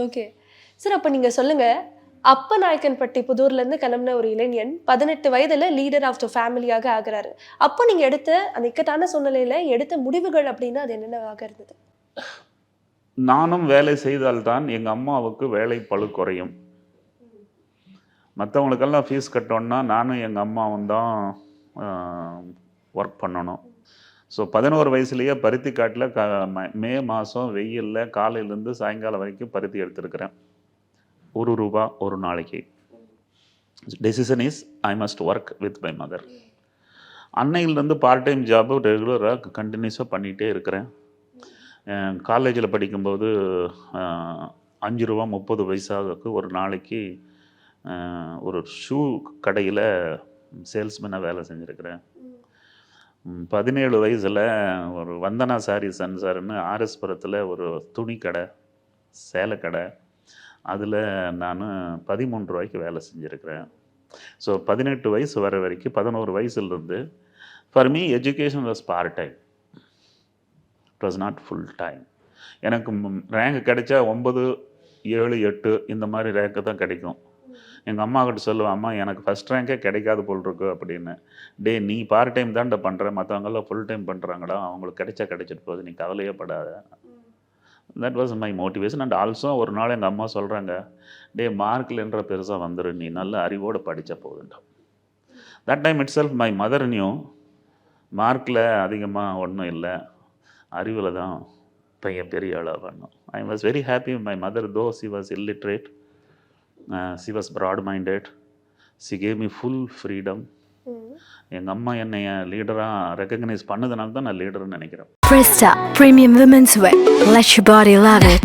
Okay. Sir அப்ப நீங்க சொல்லுங்க, அப்பநாயக்கன்பட்டி புதூர்லேருந்து கிளம்பின ஒரு இளைஞன் 18 வயதுல லீடர் ஆஃப் த ஃபேமிலியாக ஆகுறாரு. அப்போ நீங்க எடுத்த அந்த இக்கட்டான சூழ்நிலையில எடுத்த முடிவுகள் அப்படின்னா அது என்னென்னவாக இருந்தது? நானும் வேலை செய்தால்தான் எங்க அம்மாவுக்கு வேலை பளு குறையும். மற்றவங்களுக்கெல்லாம் ஃபீஸ் கட்டணும்னா நானும் எங்க அம்மாவும் தான் ஒர்க் பண்ணணும். ஸோ 11 வயசுலேயே பருத்தி காட்டில் மே மாதம் வெயிலில் காலையிலேருந்து சாயங்காலம் வரைக்கும் பருத்தி எடுத்திருக்கிறேன். ₹1 ஒரு நாளைக்கு. Decision is I must work with my mother. அன்னையிலேருந்து பார்ட் டைம் ஜாபு ரெகுலராக கண்டினியூஸாக பண்ணிகிட்டே இருக்கிறேன். காலேஜில் படிக்கும்போது ₹5 30 பைசாவுக்கு ஒரு நாளைக்கு ஒரு ஷூ கடையில் சேல்ஸ்மேனாக வேலை செஞ்சுருக்கிறேன். 17 வயசில் ஒரு வந்தனா சாரி சன்சார்னு ஆர்எஸ்புரத்தில் ஒரு துணி கடை, சேலை கடை, அதில் நான் ₹13 வேலை செஞ்சுருக்கிறேன். ஸோ 18 வயசு வர வரைக்கும் 11 வயசுலேருந்து for me education was part time. It was not full time. எனக்கு ரேங்க் கிடைச்சா 9, 7, 8 இந்த மாதிரி ரேங்க்கு தான் கிடைக்கும். எங்கள் அம்மா கிட்ட சொல்லுவேன், அம்மா எனக்கு ஃபஸ்ட் ரேங்கே கிடைக்காது போல் இருக்கு அப்படின்னு. டே நீ பார்ட் டைம் தான்டா பண்ணுற, மற்றவங்கெல்லாம் ஃபுல் டைம் பண்ணுறாங்கடா, அவங்களுக்கு கிடைச்சிட்டு போகுது, நீ கவலையே படாத. That was my motivation. And also ஒரு நாள் எங்கள் அம்மா சொல்கிறாங்க, டே மார்க்லன்ற பெருசாக வந்துடு, நீ நல்ல அறிவோடு படித்த போகுதுண்டா. That time itself my mother new மார்க்கில் அதிகமாக ஒன்றும் இல்லை, அறிவில் தான் பையன் பெரிய ஆளாக வரணும். I was very happy. My mother தோ she was illiterate, she was broad-minded, she gave me full freedom. எங்கள் அம்மா என்னைய லீடராக ரெக்கக்னைஸ் பண்ணதுனால தான் நான் லீடர்னு நினைக்கிறேன். Presta Premium Women's Wear. Let your body love it.